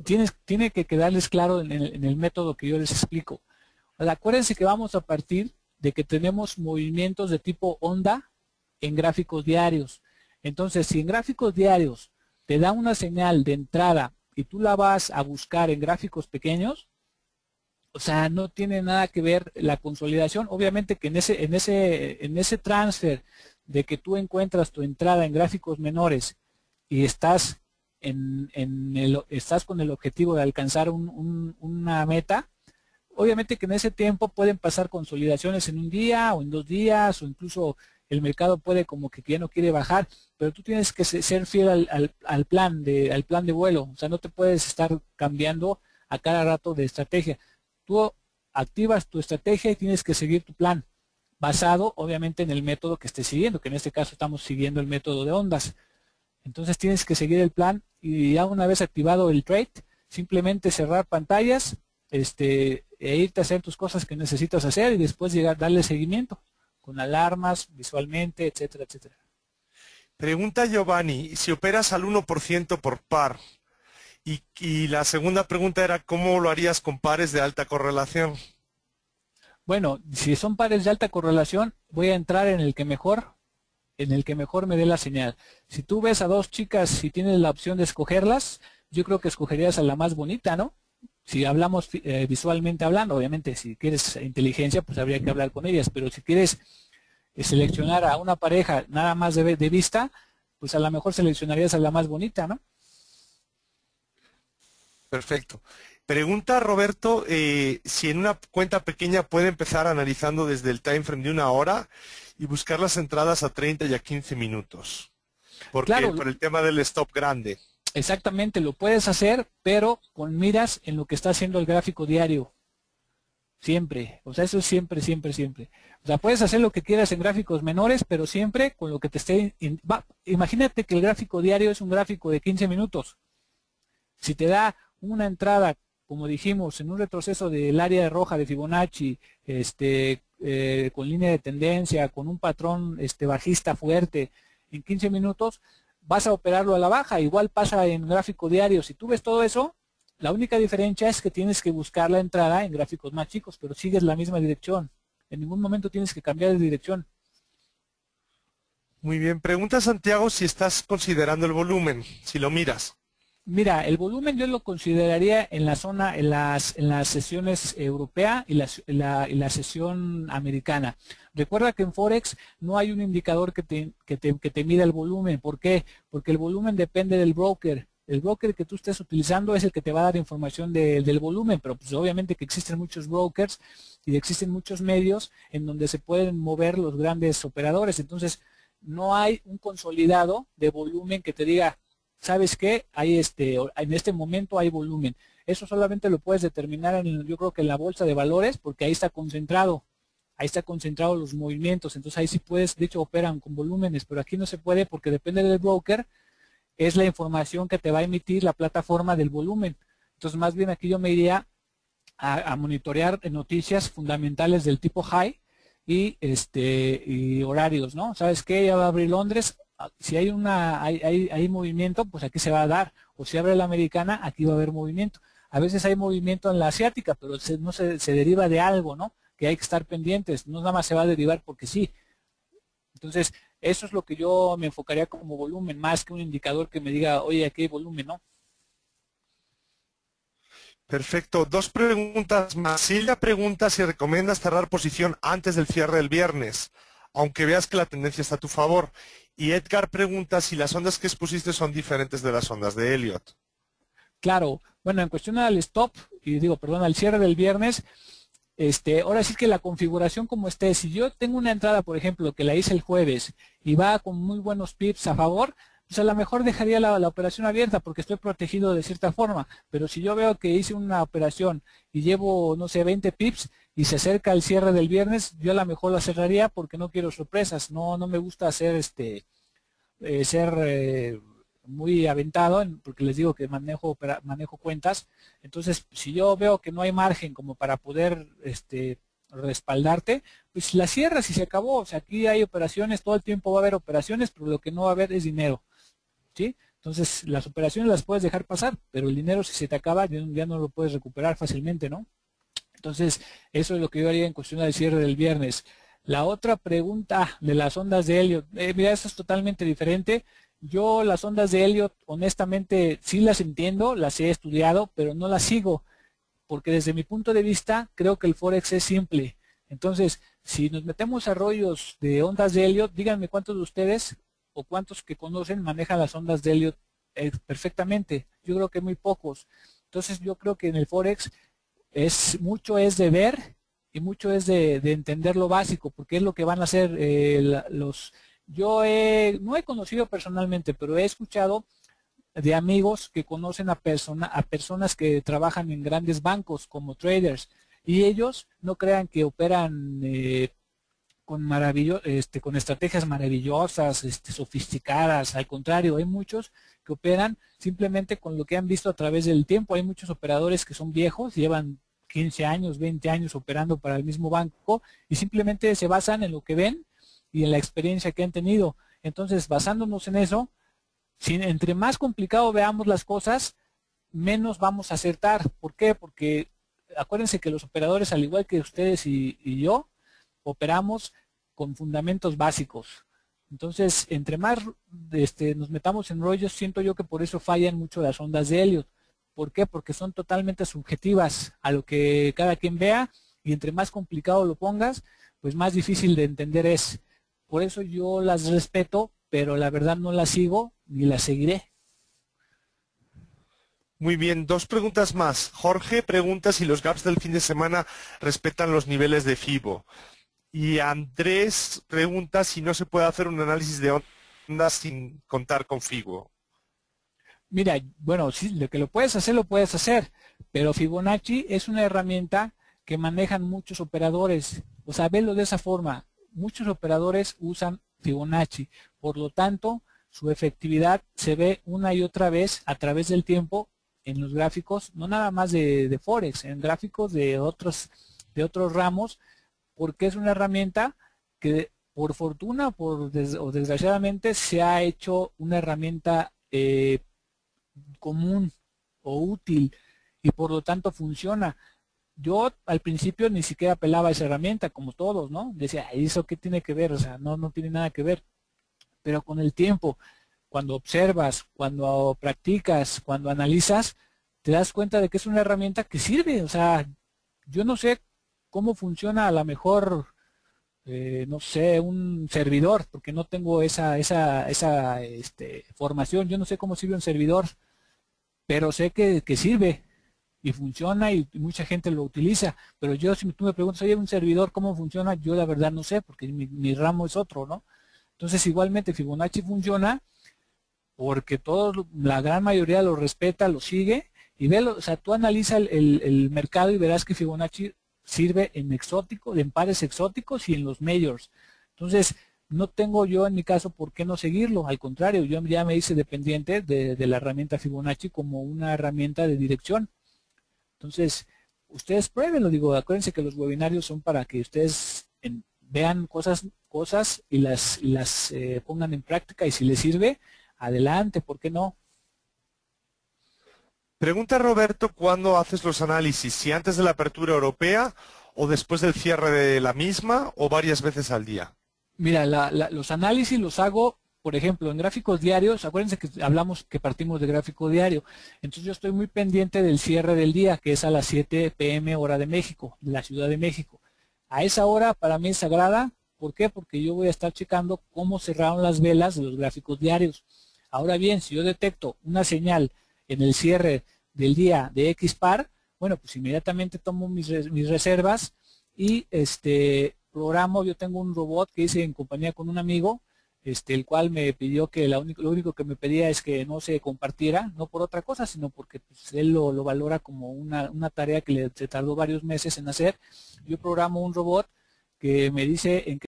tiene que quedarles claro en el método que yo les explico. O sea, acuérdense que vamos a partir de que tenemos movimientos de tipo onda en gráficos diarios. Entonces, si en gráficos diarios te da una señal de entrada y tú la vas a buscar en gráficos pequeños, o sea, no tiene nada que ver la consolidación. Obviamente que en ese transfer de que tú encuentras tu entrada en gráficos menores y estás estás con el objetivo de alcanzar una meta, obviamente que en ese tiempo pueden pasar consolidaciones en un día o en 2 días, o incluso el mercado puede como que ya no quiere bajar, pero tú tienes que ser fiel al plan de vuelo. O sea, no te puedes estar cambiando a cada rato de estrategia. Tú activas tu estrategia y tienes que seguir tu plan, basado obviamente en el método que estés siguiendo, que en este caso estamos siguiendo el método de ondas. Entonces tienes que seguir el plan y ya una vez activado el trade, simplemente cerrar pantallas, e irte a hacer tus cosas que necesitas hacer y después darle seguimiento con alarmas, visualmente, etcétera, etcétera. Pregunta Giovanni, si operas al 1% por par, y la segunda pregunta era, ¿cómo lo harías con pares de alta correlación? Bueno, si son pares de alta correlación, voy a entrar en el que mejor me dé la señal. Si tú ves a dos chicas y tienes la opción de escogerlas, yo creo que escogerías a la más bonita, ¿no? Si hablamos visualmente hablando, obviamente si quieres inteligencia, pues habría que hablar con ellas, pero si quieres seleccionar a una pareja nada más de vista, pues a lo mejor seleccionarías a la más bonita, ¿no? Perfecto. Pregunta Roberto, si en una cuenta pequeña puede empezar analizando desde el time frame de 1 hora y buscar las entradas a 30 y a 15 minutos. Claro, Por el tema del stop grande. exactamente, lo puedes hacer, pero con miras en lo que está haciendo el gráfico diario. Siempre, o sea, eso es siempre, siempre, siempre. O sea, puedes hacer lo que quieras en gráficos menores, pero siempre con lo que te esté... Imagínate que el gráfico diario es un gráfico de 15 minutos. Si te da una entrada, como dijimos, en un retroceso del área roja de Fibonacci, con línea de tendencia, con un patrón bajista fuerte, en 15 minutos, vas a operarlo a la baja. Igual pasa en gráfico diario. Si tú ves todo eso, la única diferencia es que tienes que buscar la entrada en gráficos más chicos, pero sigues la misma dirección. En ningún momento tienes que cambiar de dirección. Muy bien. Pregunta Santiago si estás considerando el volumen, si lo miras. Mira, el volumen yo lo consideraría en la zona, en las sesiones europea y la sesión americana. Recuerda que en Forex no hay un indicador que te mida el volumen. ¿Por qué? Porque el volumen depende del broker. El broker que tú estés utilizando es el que te va a dar información del volumen, pero pues obviamente que existen muchos brokers y existen muchos medios en donde se pueden mover los grandes operadores. Entonces, no hay un consolidado de volumen que te diga, ¿sabes qué? En este momento hay volumen. Eso solamente lo puedes determinar yo creo que en la bolsa de valores, porque ahí está concentrado los movimientos. Entonces ahí sí puedes, de hecho operan con volúmenes, pero aquí no se puede porque depende del broker, es la información que te va a emitir la plataforma del volumen. Entonces más bien aquí yo me iría a monitorear noticias fundamentales del tipo high y horarios, ¿no? ¿Sabes qué? Ya va a abrir Londres. Si hay movimiento, pues aquí se va a dar. O si abre la americana, aquí va a haber movimiento. A veces hay movimiento en la asiática, pero no se deriva de algo, ¿no? Que hay que estar pendientes. No nada más se va a derivar porque sí. Entonces, eso es lo que yo me enfocaría como volumen, más que un indicador que me diga, oye, aquí hay volumen, ¿no? Perfecto. 2 preguntas más. Silvia pregunta si recomiendas cerrar posición antes del cierre del viernes, aunque veas que la tendencia está a tu favor. Y Edgar pregunta si las ondas que expusiste son diferentes de las ondas de Elliott. Claro, bueno, en cuestión al stop, al cierre del viernes, ahora sí que la configuración como esté, si yo tengo una entrada, por ejemplo, que la hice el jueves y va con muy buenos pips a favor, pues a lo mejor dejaría la operación abierta porque estoy protegido de cierta forma, pero si yo veo que hice una operación y llevo, no sé, 20 pips y se acerca el cierre del viernes, yo a lo mejor la cerraría porque no quiero sorpresas, no me gusta hacer ser muy aventado, porque les digo que manejo cuentas. Entonces, si yo veo que no hay margen como para poder respaldarte, pues la cierras y se acabó. O sea, aquí hay operaciones, todo el tiempo va a haber operaciones, pero lo que no va a haber es dinero, ¿sí? Entonces, las operaciones las puedes dejar pasar, pero el dinero si se te acaba ya no lo puedes recuperar fácilmente, ¿no? Entonces, eso es lo que yo haría en cuestión del cierre del viernes. La otra pregunta de las ondas de Elliott, mira, eso es totalmente diferente. Yo las ondas de Elliott, honestamente, sí las entiendo, las he estudiado, pero no las sigo, porque desde mi punto de vista, creo que el Forex es simple. Entonces, si nos metemos a rollos de ondas de Elliott, díganme cuántos de ustedes o cuántos que conocen manejan las ondas de Elliott perfectamente. Yo creo que muy pocos. Entonces, yo creo que en el Forex mucho es de ver y mucho es de entender lo básico, porque es lo que van a hacer los... no he conocido personalmente, pero he escuchado de amigos que conocen a personas que trabajan en grandes bancos como traders, y ellos no crean que operan con estrategias maravillosas, sofisticadas. Al contrario, hay muchos que operan simplemente con lo que han visto a través del tiempo. Hay muchos operadores que son viejos, llevan 15 años, 20 años operando para el mismo banco y simplemente se basan en lo que ven y en la experiencia que han tenido. Entonces, basándonos en eso, entre más complicado veamos las cosas, menos vamos a acertar. ¿Por qué? Porque acuérdense que los operadores, al igual que ustedes y yo, operamos con fundamentos básicos. Entonces, entre más nos metamos en rollos, siento yo que por eso fallan mucho las ondas de Elliott. ¿Por qué? Porque son totalmente subjetivas a lo que cada quien vea, y entre más complicado lo pongas, pues más difícil de entender es. Por eso yo las respeto, pero la verdad no las sigo ni las seguiré. Muy bien, dos preguntas más. Jorge pregunta si los gaps del fin de semana respetan los niveles de FIBO. Y Andrés pregunta si no se puede hacer un análisis de ondas sin contar con FIBO. Mira, bueno, sí, lo que lo puedes hacer, pero Fibonacci es una herramienta que manejan muchos operadores. O sea, velo de esa forma. Muchos operadores usan Fibonacci. Por lo tanto, su efectividad se ve una y otra vez a través del tiempo en los gráficos, no nada más de Forex, en gráficos de otros ramos, porque es una herramienta que por fortuna o desgraciadamente se ha hecho una herramienta común o útil, y por lo tanto funciona. Yo al principio ni siquiera pelaba esa herramienta, como todos, ¿no? Decía, ¿eso qué tiene que ver? O sea, no tiene nada que ver. Pero con el tiempo, cuando observas, cuando practicas, cuando analizas, te das cuenta de que es una herramienta que sirve. O sea, yo no sé cómo funciona a lo mejor, no sé, un servidor, porque no tengo esa formación. Yo no sé cómo sirve un servidor, pero sé que sirve y funciona y mucha gente lo utiliza. Pero yo, si tú me preguntas, oye, un servidor, ¿cómo funciona? Yo la verdad no sé, porque mi ramo es otro, ¿no? Entonces, igualmente Fibonacci funciona porque la gran mayoría lo respeta, lo sigue, y o sea, tú analiza el mercado y verás que Fibonacci sirve en pares exóticos y en los majors. Entonces, no tengo yo en mi caso por qué no seguirlo. Al contrario, yo ya me hice dependiente de la herramienta Fibonacci como una herramienta de dirección. Entonces, ustedes pruébenlo. Digo, acuérdense que los webinarios son para que ustedes vean cosas y las pongan en práctica, y si les sirve, adelante, ¿por qué no? Pregunta Roberto, ¿cuándo haces los análisis? ¿Si antes de la apertura europea o después del cierre de la misma o varias veces al día? Mira, los análisis los hago, por ejemplo, en gráficos diarios. Acuérdense que hablamos que partimos de gráfico diario. Entonces yo estoy muy pendiente del cierre del día, que es a las 7 p.m. hora de México, de la Ciudad de México. A esa hora para mí es sagrada. ¿Por qué? Porque yo voy a estar checando cómo cerraron las velas de los gráficos diarios. Ahora bien, si yo detecto una señal en el cierre del día de X par, bueno, pues inmediatamente tomo mis reservas y programo. Yo tengo un robot que hice en compañía con un amigo, el cual me pidió que lo único que me pedía es que no se compartiera, no por otra cosa, sino porque pues, él lo valora como una tarea que se tardó varios meses en hacer. Yo programo un robot que me dice en qué